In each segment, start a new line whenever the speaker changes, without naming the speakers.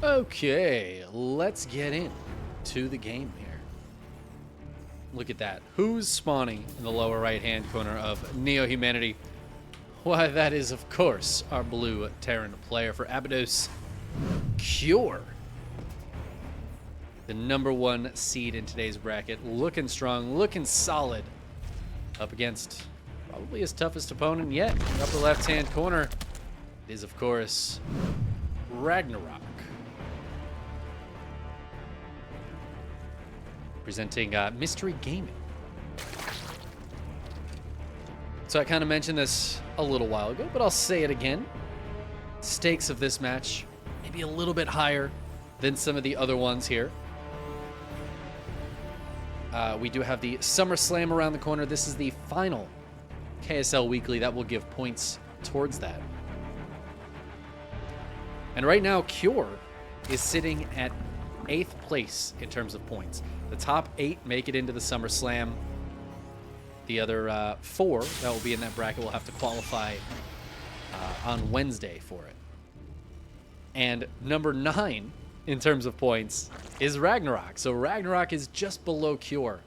Okay, let's get in to the game here. Look at that. Who's spawning in the lower right-hand corner of Neo Humanity? Why, that is, of course, our blue Terran player for Abydos, Cure. The #1 seed in today's bracket. Looking strong, looking solid. Up against probably his toughest opponent yet. In the upper left-hand corner is, of course, RagnaroK. Presenting Mystery Gaming. So I kind of mentioned this a little while ago, but I'll say it again. Stakes of this match maybe a little bit higher than some of the other ones here. We do have the SummerSlam around the corner. This is the final KSL Weekly that will give points towards that. And right now, Cure is sitting at 8th place in terms of points. The top 8 make it into the SummerSlam. The other 4 that will be in that bracket will have to qualify on Wednesday for it. And number 9 in terms of points is RagnaroK. So RagnaroK is just below Cure.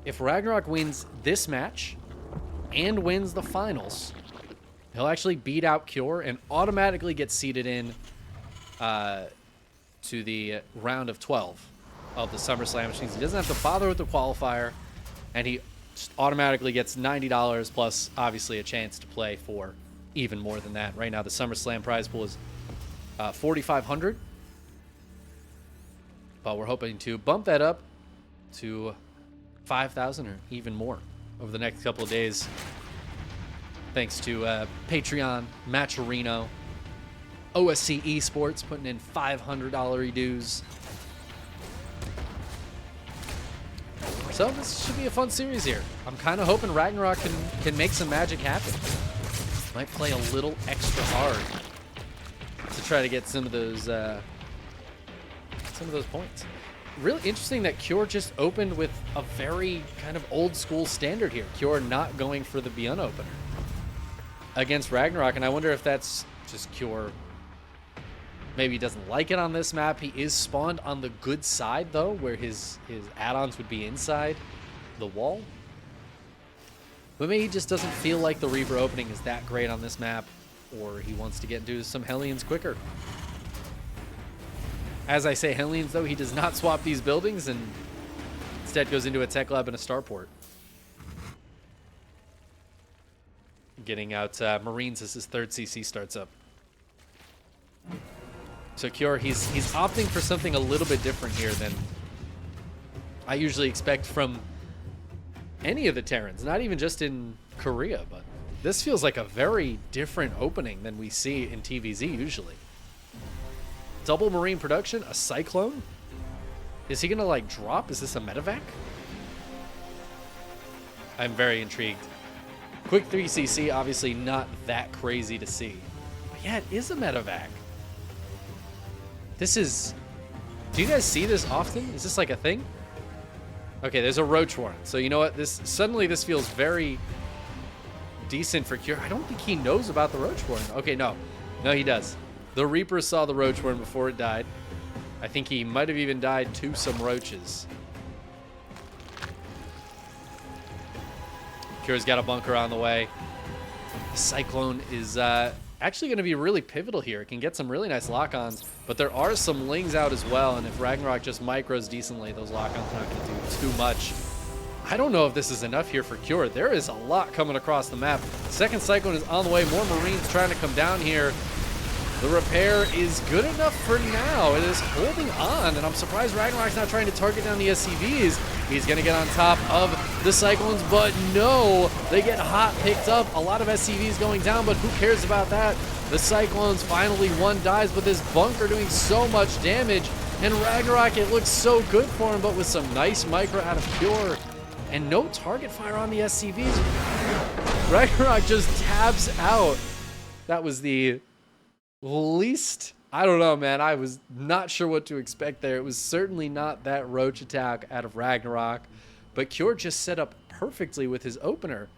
If RagnaroK wins this match and wins the finals, he'll actually beat out Cure and automatically get seeded in to the round of 12 of the SummerSlam, which means he doesn't have to bother with the qualifier, and he just automatically gets $90 plus obviously a chance to play for even more than that. Right now the SummerSlam prize pool is $4,500, but we're hoping to bump that up to $5,000 or even more over the next couple of days, thanks to Patreon, Matcherino, OSC Esports putting in $500 dues. So this should be a fun series here. I'm kind of hoping RagnaroK can make some magic happen. Might play a little extra hard to try to get some of those points. Really interesting that Cure just opened with a very kind of old school standard here. Cure not going for the Beyond opener against RagnaroK, and I wonder if that's just Cure. Maybe he doesn't like it on this map. He is spawned on the good side, though, where his add-ons would be inside the wall. But maybe he just doesn't feel like the Reaver opening is that great on this map, or he wants to get into some Hellions quicker. As I say Hellions, though, he does not swap these buildings and instead goes into a tech lab and a starport. Getting out Marines as his 3rd CC starts up. So Cure, he's opting for something a little bit different here than I usually expect from any of the Terrans, not even just in Korea, but this feels like a very different opening than we see in TVZ usually. Double Marine production, a Cyclone? Is he gonna like drop? Is this a medevac? I'm very intrigued. Quick 3cc, obviously not that crazy to see, but yeah, it is a medevac. This is... Do you guys see this often? Is this like a thing? Okay, there's a Roach Warren. So you know what? Suddenly this feels very decent for Cure. I don't think he knows about the Roach Warren. Okay, no. No, he does. The Reaper saw the Roach Warren before it died. I think he might have even died to some roaches. Cure's got a bunker on the way. The Cyclone is... actually going to be really pivotal here. It can get some really nice lock-ons, but there are some lings out as well, and if RagnaroK just micros decently, those lock-ons are not going to do too much. I don't know if this is enough here for Cure. There is a lot coming across the map. Second Cyclone is on the way. More Marines trying to come down here. The repair is good enough for now. It is holding on, and I'm surprised RagnaroK's not trying to target down the SCVs. He's going to get on top of the Cyclones, but no, they get hot picked up. A lot of SCVs going down, but who cares about that? The Cyclones finally, one dies, but this bunker doing so much damage, and RagnaroK, it looks so good for him, but with some nice micro out of Cure, and no target fire on the SCVs. RagnaroK just tabs out. That was the least... I don't know, man. I was not sure what to expect there. It was certainly not that roach attack out of RagnaroK, but Cure just set up perfectly with his opener.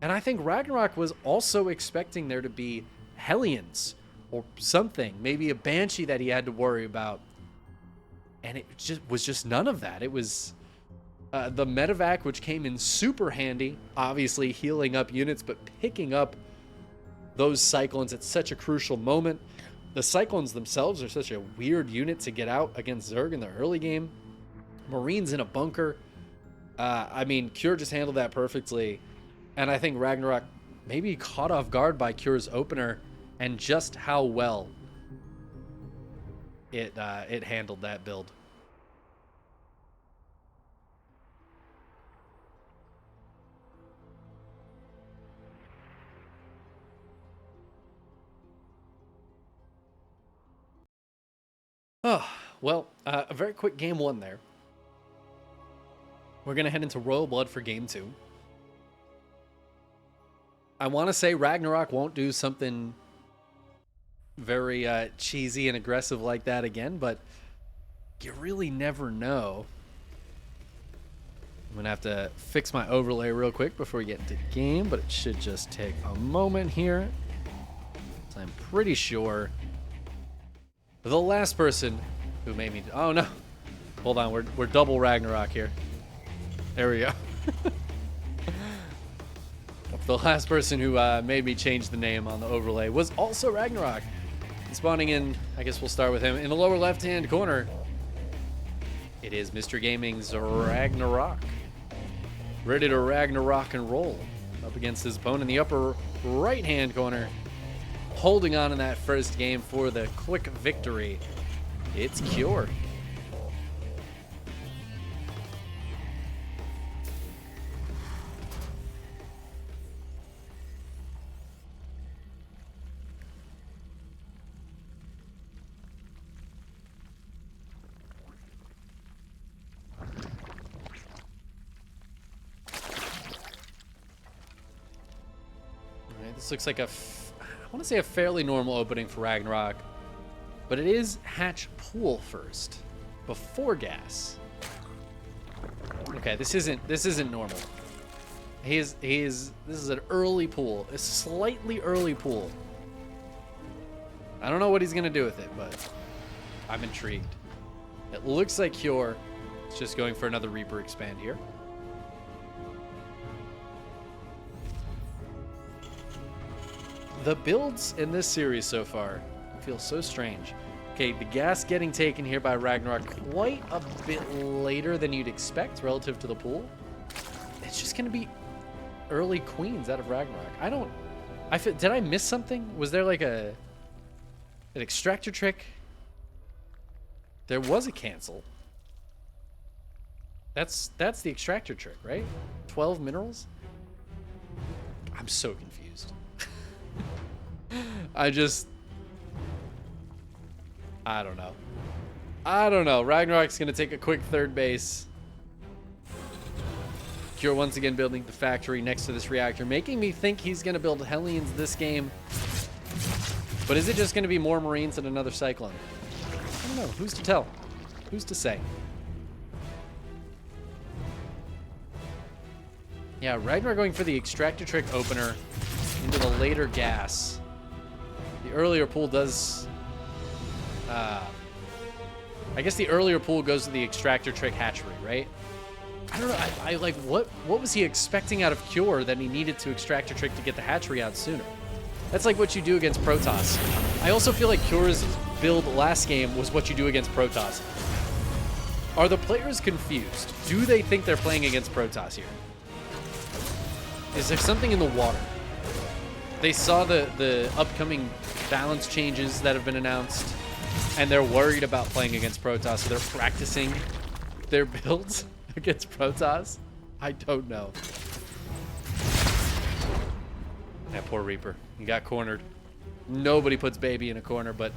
And I think RagnaroK was also expecting there to be Hellions or something. Maybe a Banshee that he had to worry about. And it was just none of that. It was the medevac, which came in super handy, obviously healing up units, but picking up those Cyclones at such a crucial moment. The Cyclones themselves are such a weird unit to get out against Zerg in the early game. Marines in a bunker. I mean, Cure just handled that perfectly. And I think RagnaroK maybe caught off guard by Cure's opener and just how well it handled that build. Oh, well, a very quick game one there. We're going to head into Royal Blood for game two. I want to say RagnaroK won't do something very cheesy and aggressive like that again, but you really never know. I'm going to have to fix my overlay real quick before we get into the game, but it should just take a moment here. So I'm pretty sure the last person who made me... Oh, no. Hold on. We're double RagnaroK here. There we go. The last person who made me change the name on the overlay was also RagnaroK. Spawning in, I guess we'll start with him. In the lower left-hand corner, it is Mr. Gaming's RagnaroK. Ready to Ragnarok and roll up against his opponent in the upper right-hand corner. Holding on in that first game for the quick victory. It's Cure. This looks like I want to say a fairly normal opening for RagnaroK, but it is hatch pool first before gas. Okay, this isn't normal. This is an early pool, a slightly early pool. I don't know what he's gonna do with it, but I'm intrigued. It looks like Cure is just going for another Reaper expand here. The builds in this series so far feel so strange. Okay, the gas getting taken here by RagnaroK quite a bit later than you'd expect relative to the pool. It's just going to be early queens out of RagnaroK. Did I miss something? Was there like an extractor trick? There was a cancel. That's the extractor trick, right? 12 minerals? I'm so confused. I don't know. RagnaroK's going to take a quick third base. Cure once again building the factory next to this reactor, making me think he's going to build Hellions this game. But is it just going to be more Marines and another Cyclone? I don't know. Who's to tell? Who's to say? Yeah, RagnaroK going for the extractor trick opener into the later gas. The earlier pool does... I guess the earlier pool goes to the extractor trick hatchery, right? I don't know. I like, what was he expecting out of Cure that he needed to extractor trick to get the hatchery out sooner? That's like what you do against Protoss. I also feel like Cure's build last game was what you do against Protoss. Are the players confused? Do they think they're playing against Protoss here? Is there something in the water? They saw the upcoming balance changes that have been announced, and they're worried about playing against Protoss, so they're practicing their builds against Protoss? I don't know. That poor Reaper. He got cornered. Nobody puts baby in a corner, but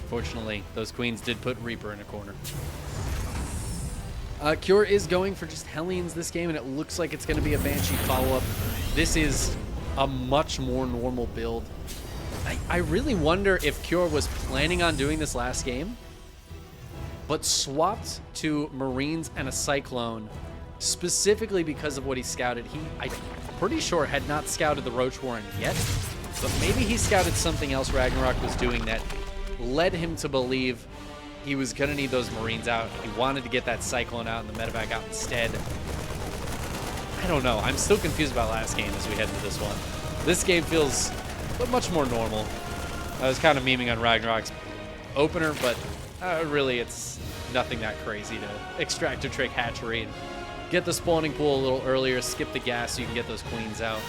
fortunately, those queens did put Reaper in a corner. Cure is going for just Hellions this game, and it looks like it's going to be a Banshee follow-up. This is a much more normal build. I really wonder if Cure was planning on doing this last game, but swapped to Marines and a Cyclone specifically because of what he scouted. I'm pretty sure had not scouted the Roach Warren yet, But maybe he scouted something else RagnaroK was doing that led him to believe he was going to need those Marines out. He wanted to get that Cyclone out and the medevac out instead. I don't know. I'm still confused about last game as we head into this one. This game feels much more normal. I was kind of memeing on RagnaroK's opener, but really it's nothing that crazy to extract a trick hatchery and get the spawning pool a little earlier, skip the gas so you can get those queens out.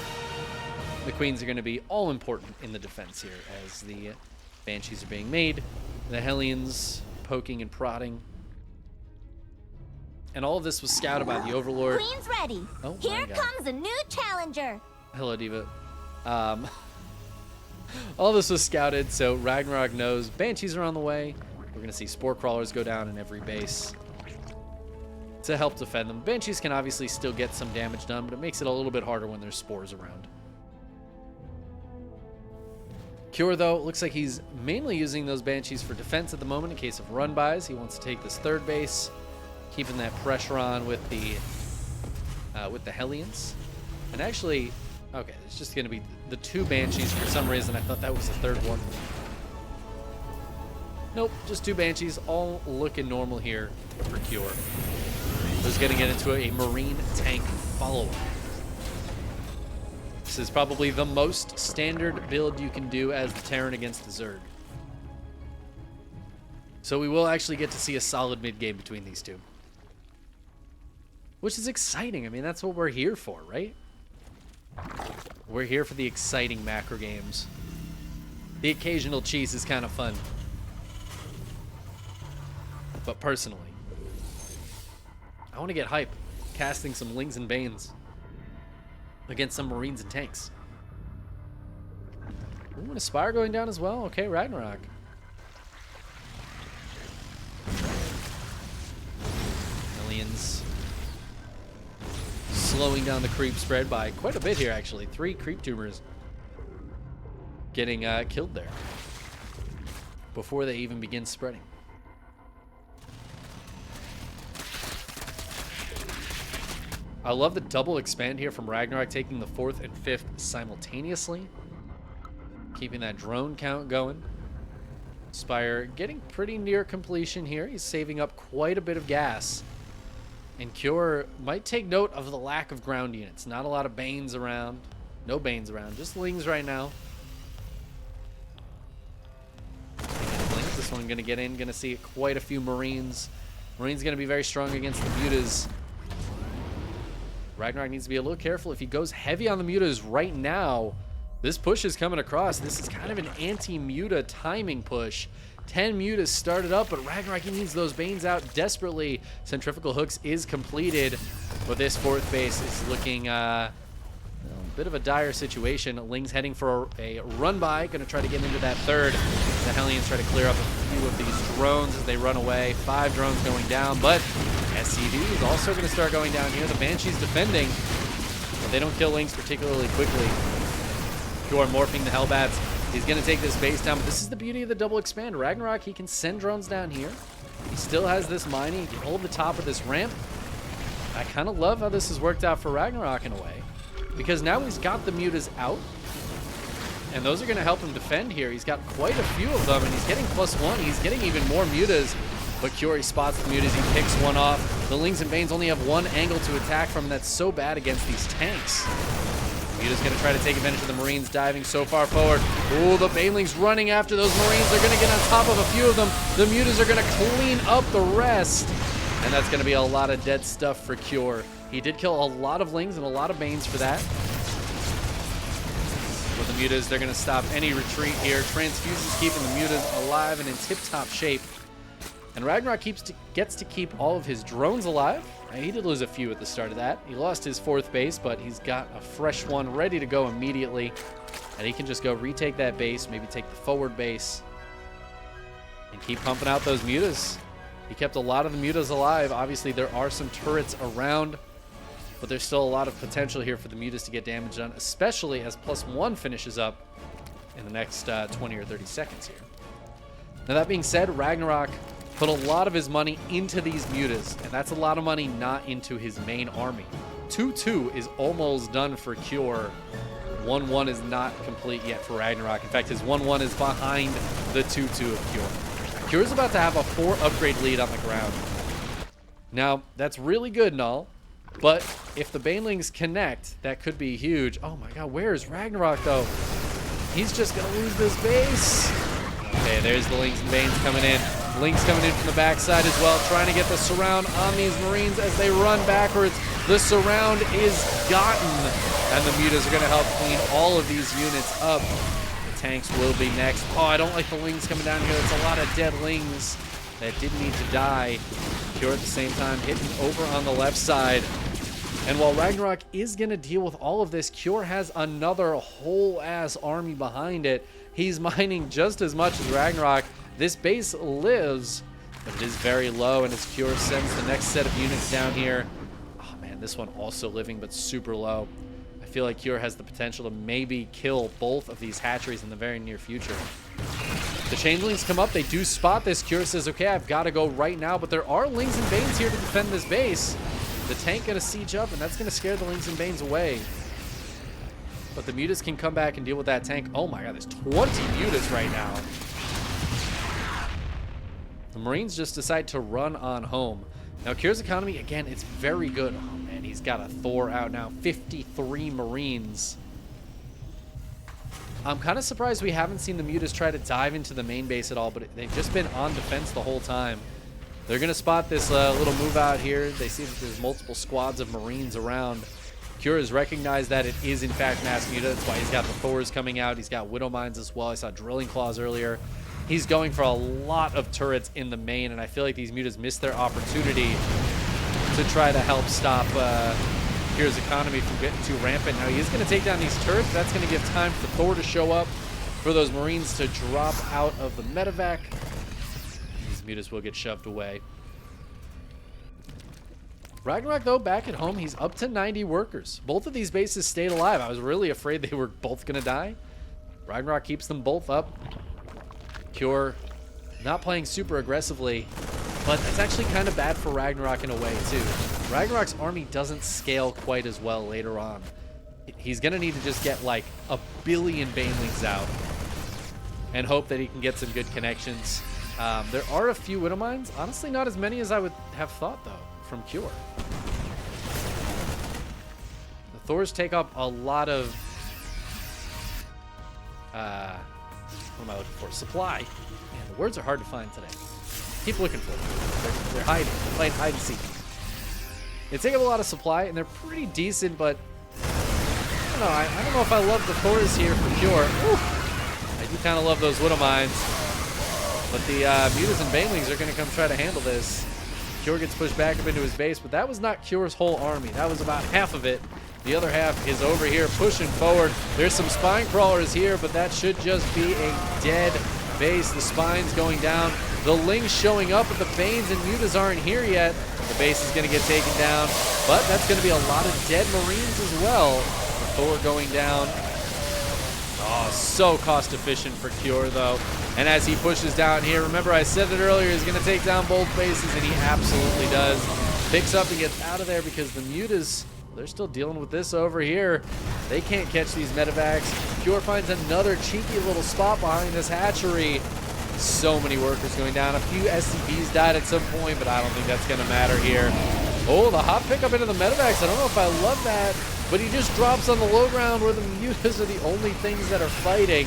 The queens are going to be all important in the defense here as the Banshees are being made. The Hellions poking and prodding. And all of this was scouted by the Overlord.
Queen's ready.
Oh,
here comes a new challenger.
Hello, Diva. All this was scouted, so RagnaroK knows Banshees are on the way. We're going to see Spore Crawlers go down in every base to help defend them. Banshees can obviously still get some damage done, but it makes it a little bit harder when there's spores around. Cure, though, looks like he's mainly using those Banshees for defense at the moment in case of run-bys. He wants to take this third base, keeping that pressure on with the Hellions. And actually, okay, it's just going to be the two Banshees. For some reason, I thought that was the third one. Nope, just two Banshees, all looking normal here for Cure. Who's going to get into a Marine tank follow-up. This is probably the most standard build you can do as the Terran against the Zerg. So we will actually get to see a solid mid-game between these two. Which is exciting. I mean, that's what we're here for, right? We're here for the exciting macro games. The occasional cheese is kind of fun. But personally, I want to get hype casting some Lings and Banes against some Marines and tanks. Ooh, an Aspire going down as well. Okay, RagnaroK. Millions. Slowing down the creep spread by quite a bit here, actually. 3 creep tumors getting killed there before they even begin spreading. I love the double expand here from RagnaroK, taking the 4th and 5th simultaneously. Keeping that drone count going. Spire getting pretty near completion here. He's saving up quite a bit of gas. And Cure might take note of the lack of ground units. Not a lot of Banes around. No Banes around, just Lings right now. Lings, this one gonna get in, gonna see quite a few Marines. Marines gonna be very strong against the Mutas. RagnaroK needs to be a little careful. If he goes heavy on the Mutas right now, this push is coming across. This is kind of an anti-Muta timing push. 10 Mutas started up, but RagnaroK, he needs those Banes out desperately. Centrifugal Hooks is completed, but this 4th base is looking a bit of a dire situation. Ling's heading for a run-by, going to try to get into that 3rd. The Hellions try to clear up a few of these drones as they run away. 5 drones going down, but SCV is also going to start going down here. The Banshee's defending, but they don't kill Lings particularly quickly. Cure morphing the Hellbats. He's going to take this base down, but this is the beauty of the double expand. RagnaroK, he can send drones down here. He still has this mining. He can hold the top of this ramp. I kind of love how this has worked out for RagnaroK in a way, because now he's got the Mutas out, and those are going to help him defend here. He's got quite a few of them, and he's getting +1. He's getting even more Mutas, but Cure spots the Mutas. He picks one off. The Lings and Banes only have one angle to attack from, and that's so bad against these tanks. Muta's going to try to take advantage of the Marines diving so far forward. Ooh, the Banelings running after those Marines. They're going to get on top of a few of them. The Mutas are going to clean up the rest, and that's going to be a lot of dead stuff for Cure. He did kill a lot of Lings and a lot of Banes for that. With the Mutas, they're going to stop any retreat here. Transfuse is keeping the Mutas alive and in tip-top shape. And RagnaroK gets to keep all of his drones alive. He did lose a few at the start of that. He lost his 4th base, but he's got a fresh one ready to go immediately. And he can just go retake that base, maybe take the forward base, and keep pumping out those Mutas. He kept a lot of the Mutas alive. Obviously, there are some turrets around, but there's still a lot of potential here for the Mutas to get damage done, especially as +1 finishes up in the next 20 or 30 seconds here. Now, that being said, RagnaroK put a lot of his money into these Mutas, and that's a lot of money not into his main army. 2-2 is almost done for Cure. 1-1 is not complete yet for RagnaroK. In fact, his 1-1 is behind the 2-2 of Cure. Cure's about to have a 4 upgrade lead on the ground. Now, that's really good and all, but if the Banelings connect, that could be huge. Oh my god, where is RagnaroK, though? He's just going to lose this base. Okay, there's the Lings and Banes coming in. Lings coming in from the backside as well, trying to get the surround on these Marines as they run backwards. The surround is gotten, and the Mutas are going to help clean all of these units up. The tanks will be next. Oh, I don't like the Lings coming down here. It's a lot of dead Lings that didn't need to die. Cure at the same time hitting over on the left side. And while RagnaroK is going to deal with all of this, Cure has another whole-ass army behind it. He's mining just as much as RagnaroK. This base lives, but it is very low, and as Cure sends the next set of units down here. Oh man, this one also living, but super low. I feel like Cure has the potential to maybe kill both of these hatcheries in the very near future. The Changelings come up. They do spot this. Cure says, okay, I've got to go right now, but there are Lings and Banes here to defend this base. The tank going to siege up, and that's going to scare the Lings and Banes away. But the Mutas can come back and deal with that tank. Oh my god, there's 20 Mutas right now. The Marines just decide to run on home. Now, Cure's economy, again, it's very good. Oh, man, he's got a Thor out now. 53 Marines. I'm kind of surprised we haven't seen the Mutas try to dive into the main base at all, but they've just been on defense the whole time. They're going to spot this little move out here. They see that there's multiple squads of Marines around. Cure has recognized that it is, in fact, Mass Muta. That's why he's got the Thors coming out. He's got Widow Mines as well. I saw Drilling Claws earlier. He's going for a lot of turrets in the main, and I feel like these Mutas missed their opportunity to try to help stop Cure's economy from getting too rampant. Now, he is going to take down these turrets. That's going to give time for Thor to show up, for those Marines to drop out of the medevac. These Mutas will get shoved away. RagnaroK, though, back at home, he's up to 90 workers. Both of these bases stayed alive. I was really afraid they were both going to die. RagnaroK keeps them both up. Cure not playing super aggressively, but that's actually kind of bad for RagnaroK in a way, too. RagnaroK's army doesn't scale quite as well later on. He's going to need to just get, like, 1 billion Banelings out and hope that he can get some good connections. There are a few Widow Mines. Honestly, not as many as I would have thought, though, from Cure. The Thors take up a lot of what am I looking for? Supply. Man, the words are hard to find today. Keep looking for them. They're hiding. They're playing hide and seek. They take up a lot of supply, and they're pretty decent, but I don't know. I don't know if I love the Thors here for Cure. Ooh, I do kind of love those Widow Mines. But the Mutas and Banelings are going to come try to handle this. Cure gets pushed back up into his base, but that was not Cure's whole army. That was about half of it. The other half is over here pushing forward. There's some spine crawlers here, but that should just be a dead base. The spine's going down. The Lings showing up, but the Banes and Mutas aren't here yet. The base is going to get taken down, but that's going to be a lot of dead Marines as well. The Thor going down. Oh, so cost efficient for Cure, though. And as he pushes down here, remember I said it earlier, he's going to take down both bases, and he absolutely does. Picks up and gets out of there because the Mutas, they're still dealing with this over here. They can't catch these medevacs. Cure finds another cheeky little spot behind this hatchery. So many workers going down. A few SCVs died at some point, but I don't think that's going to matter here. Oh, the hot pickup into the medevacs. I don't know if I love that, but he just drops on the low ground where the Mutas are the only things that are fighting.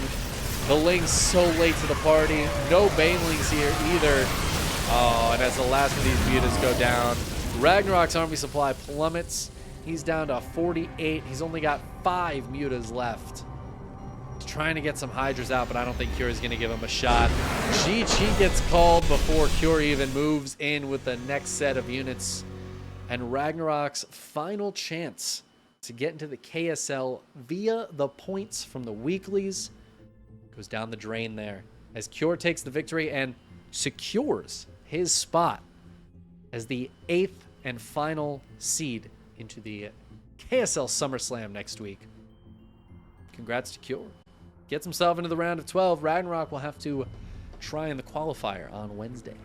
The Lings so late to the party. No Banelings here either. Oh, and as the last of these Mutas go down, RagnaroK's army supply plummets. He's down to 48. He's only got 5 Mutas left. He's trying to get some Hydras out, but I don't think Cure is going to give him a shot. Chi gets called before Cure even moves in with the next set of units. And RagnaroK's final chance to get into the KSL via the points from the weeklies goes down the drain there, as Cure takes the victory and secures his spot as the 8th and final seed into the KSL SummerSlam next week. Congrats to Cure. Gets himself into the round of 12. RagnaroK will have to try in the qualifier on Wednesday.